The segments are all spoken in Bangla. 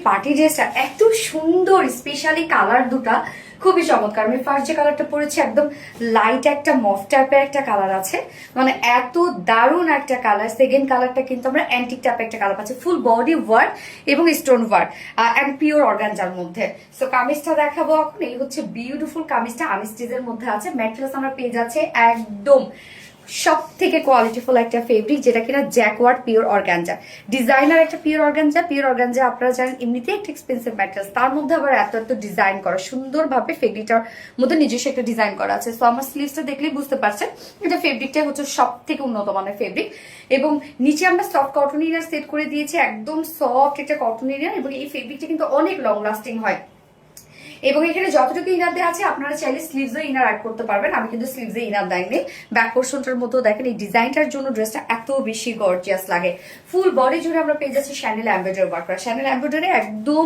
পার্টি ড্রেসটা এত সুন্দর, স্পেশালি কালার দুটা খুবই চমৎকার। আমি ফার্স্ট যে কালারটা পরেছি একদম লাইট একটা মফ টাইপের একটা কালার আছে, মানে এত দারুণ একটা কালার। সেকেন্ড কালারটা কিন্তু আমরা অ্যান্টিক টাইপের একটা কালার পাচ্ছি, ফুল বডি ওয়ার্ক এবং stone work and pure organza মধ্যে। সো কামিজটা দেখাবো এখন। এই হচ্ছে বিউটিফুল কামিজটা, আনস্টিচের মধ্যে আছে। ম্যাটেরিয়ালস আমরা পেয়ে যাচ্ছে একদম সব থেকে কোয়ালিটিফুল একটা ফেব্রিক, যেটা কিনা জ্যাকওয়ার্ড পিওর অর্গানজা, ডিজাইনার একটা পিওর অর্গানজা। পিওর অর্গানজা আপনারা জানেন এমনিতেই একটা এক্সপেন্সিভ ম্যাটেরিয়ালস, তার মধ্যে আবার এত এত ডিজাইন করা, সুন্দরভাবে ফেব্রিকটার মধ্যে নিজস্ব একটা ডিজাইন করা আছে। সো আমার স্লিভসটা দেখলেই বুঝতে পারছেন এটা ফেব্রিকটা হচ্ছে সব থেকে উন্নত মানের ফেব্রিক। এবং নিচে আমরা সফট কটন ইনার সেট করে দিয়েছি, একদম সফট একটা কটন ইনার, এবং এই ফেব্রিকটা কিন্তু অনেক লং লাস্টিং হয়। এবং এখানে যতটুকু ইনার দেওয়া আছে আপনারা চাইলে স্লিভসও ইনার অ্যাড করতে পারবেন। আমি কিন্তু স্লিভসে ইনার দেয়নি। ব্যাক পোর্শনটার মতো দেখেন এই ডিজাইনটার জন্য ড্রেসটা এত বেশি গর্জিয়াস লাগে। ফুল বডি জুড়ে আমরা পেয়ে যাচ্ছি শ্যানেল এমব্রয়ডারি ওয়ার্ক করা। শ্যানেল এমব্রয়ডারি একদম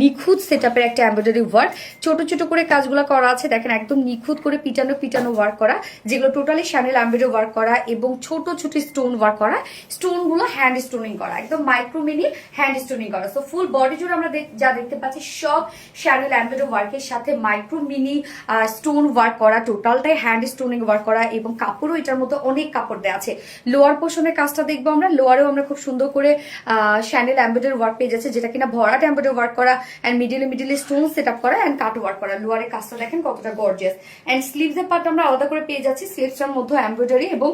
নিখুঁত সেটআপের একটা এমব্রয়ডারি ওয়ার্ক, ছোট ছোট করে কাজগুলো করা আছে দেখেন, একদম নিখুঁত করে পিটানো পিটানো ওয়ার্ক করা, যেগুলো টোটালি শ্যানেল এমব্রয়ডারি ওয়ার্ক করা এবং ছোট ছোট স্টোন ওয়ার্ক করা। স্টোনগুলো হ্যান্ড স্টোনিং করা, একদম মাইক্রো মিনি হ্যান্ড স্টোনিং করা। সো ফুল বডি জুড়ে আমরা যা দেখতে পাচ্ছি সব শ্যানেল এমব্রয়ডারি ওয়ার্কের সাথে মাইক্রো মিনি স্টোন ওয়ার্ক করা, টোটালটাই হ্যান্ড স্টোনিং ওয়ার্ক করা, এবং কাপড়ও এটার মধ্যে অনেক কাপড় দেওয়া আছে। লোয়ার পোর্শনের কাজটা দেখবো আমরা। লোয়ারেও আমরা খুব সুন্দর করে শ্যানেল এমব্রয়ডারি ওয়ার্ক পেয়ে যাচ্ছে, যেটা কিনা ভরাট এমব্রয়ডারি ওয়ার্ক করা এন্ড মিডিলে স্টোন সেট আপ করা এন্ড কাট ওয়ার্ক করা। লোয়ারের কাজটা দেখেন কতটা গর্জিয়াস। এন্ড স্লিভসের পার্ট আমরা আলাদা করে পেয়ে যাচ্ছি, স্লিভসটার মধ্যে এমব্রয়ডারি এবং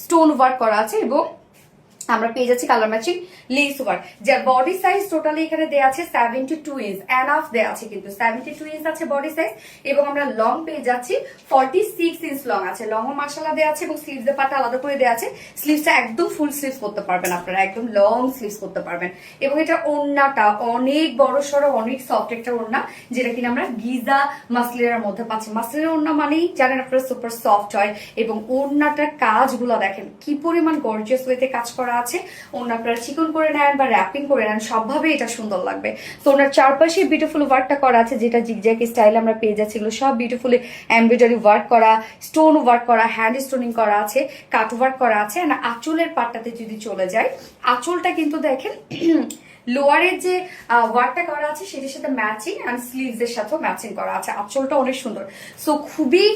স্টোন ওয়ার্ক করা আছে, এবং আমরা পেয়ে যাচ্ছি কালার ম্যাচিং লেস ওয়ার্ক। যার বডি সাইজ টোটালি এখানে দেওয়া আছে 72 ইঞ্চ, এনাফ দেওয়া আছে, কিন্তু 72 ইঞ্চ আছে বডি সাইজ। এবং আমরা লং পেয়ে যাচ্ছি 46 ইঞ্চ লং আছে, লং ও মাশাআল্লাহ দেওয়া আছে, এবং স্লিভস এর পাটা আলাদা করে দেওয়া আছে। স্লিভসটা একদম ফুল স্লিভস করতে পারবেন আপনারা, একদম লং স্লিভস করতে পারবেন। এবং এটা ওড়নাটা অনেক বড় সড়ো, অনেক সফট একটা ওড়না, যেটা কিনা আমরা গিজা মাসলিনের মধ্যে পাচ্ছি। মাসলিনের ওড়না মানেই জানেন আপনারা সুপার সফট হয়, এবং ওড়নাটার কাজগুলো দেখেন কি পরিমাণ গর্জিয়াস ওয়েতে কাজ করা আছে। ওনার আপনারা চিকন করে নেন বা র্যাপিং করে নেন, সবভাবে এটা সুন্দর লাগবে। তো ওনার চারপাশে বিউটিফুল ওয়ার্কটা করা আছে, যেটা জিগজ্যাগ স্টাইল আমরা পেয়ে যাচ্ছি। এগুলো সব বিউটিফুলি এমব্রয়ডারি ওয়ার্ক করা, স্টোন ওয়ার্ক করা, হ্যান্ড স্টোনিং করা আছে, কাট ওয়ার্ক করা আছে। আর আঁচলের পাটটাতে যদি চলে যায়, আঁচলটা কিন্তু দেখেন লোয়ারের যে ওয়ার্কটা করা আছে সেটার সাথে ম্যাচিং, অ্যান্ড স্লিভস এর সাথেও ম্যাচিং করা আছে। আঁচলটা অনেক সুন্দর। সো খুবই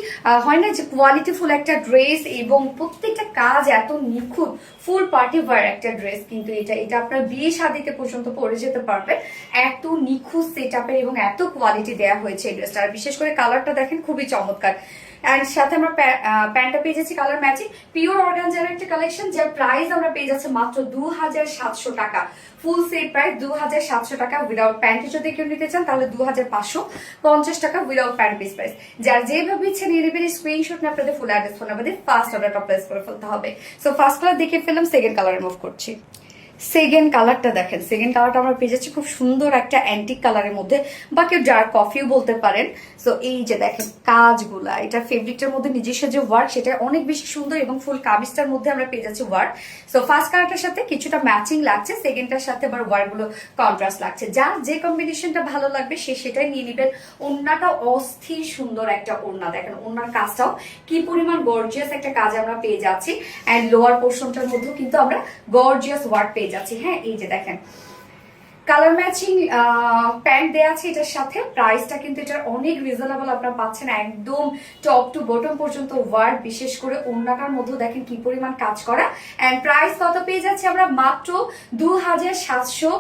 হয় না যে কোয়ালিটিফুল একটা ড্রেস, এবং প্রত্যেকটা কাজ এত নিখুঁত, ফুল পার্টি ওয়্যার একটা ড্রেস। কিন্তু এটা আপনার বিয়ে শাদিতে পর্যন্ত পরে যেতে পারবে, এত নিখুঁত সেট আপের এবং এত কোয়ালিটি দেওয়া হয়েছে এই ড্রেসটা। আর বিশেষ করে কালারটা দেখেন খুবই চমৎকার। এন্ড সাথে আমরা প্যান্টটা পেয়ে যাচ্ছি কালার ম্যাচিং পিওর অর্গানজার একটা কালেকশন, যার প্রাইস আমরা পেয়ে যাচ্ছি মাত্র 2700 টাকা। ফুল সেট প্রাইস 2700 টাকা। উইদাউট প্যান্ট যদি কেউ নিতে চান তাহলে 2550 টাকা উইদাউট প্যান্ট পিস প্রাইস। যার যেভাবে ইচ্ছে নিয়ে নেবেন, স্ক্রিনশট নিয়ে আপনাদের ফুল অ্যাড্রেস ফোন নাম্বার দিয়ে ফার্স্ট অর্ডারটা প্লেস করে ফেলতে হবে। সো ফার্স্ট কালার দেখে ফেললাম, সেকেন্ড কালারে মুভ করছি। সেকেন্ড কালারটা দেখেন, সেকেন্ড কালারটা আমরা পেয়ে যাচ্ছি খুব সুন্দর একটা অ্যান্টিক কালারের মধ্যে, বা কেউ ডার্ক কফিও বলতে পারেন। সো এই যে দেখেন কাজগুলা, এটা ফেব্রিকটার মধ্যে নিজস্ব যে ওয়ার্ক সেটা অনেক বেশি সুন্দর, এবং ফুল কামিজটার মধ্যে আমরা পেয়ে যাচ্ছি ওয়ার্ক। সো ফার্স্ট কালারটার সাথে কিছুটা ম্যাচিং লাগছে, সেকেন্ডটার সাথে আবার ওয়ার্কগুলো কন্ট্রাস্ট লাগছে। যার যে কম্বিনেশনটা ভালো লাগবে সে সেটাই নিয়ে নেবেন। ওড়নাটা অস্থির সুন্দর একটা ওড়না, দেখেন ওড়নার কাজটাও কি পরিমাণ গর্জিয়াস একটা কাজ আমরা পেয়ে যাচ্ছি। অ্যান্ড লোয়ার পোর্শনটার মধ্যেও কিন্তু আমরা গর্জিয়াস ওয়ার্ক পেয়ে যাচ্ছি। হ্যাঁ, এই যে দেখেন কালার ম্যাচিং প্যান্ট দেওয়া আছে এটার সাথে। প্রাইসটা কিন্তু এটার অনেক রিজনেবল, আপনারা পাচ্ছেন একদম টপ টু বটম পর্যন্ত ওয়ার্ক, বিশেষ করে ওড়নাটার মধ্যে দেখেন কি পরিমাণ কাজ করা। এন্ড প্রাইস কত পেয়ে যাচ্ছে আমরা মাত্র 2700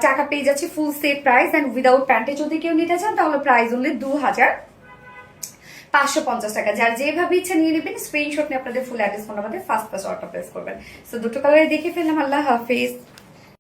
টাকা পেয়ে যাচ্ছি full set price. And without প্যান্টে যদি কেউ নিতে চান তাহলে প্রাইস অনলি 2550 টাকা। যার যেভাবে ইচ্ছা নিয়ে নেবেন, স্ক্রিনশট নিয়ে আপনাদের ফুল অ্যাড্রেস ফোন নাম্বার দিয়ে ফার্স্ট অর্ডার প্লেস করবেন। সো দুটো কালারে দেখে ফেললাম। আল্লাহ হাফিজ।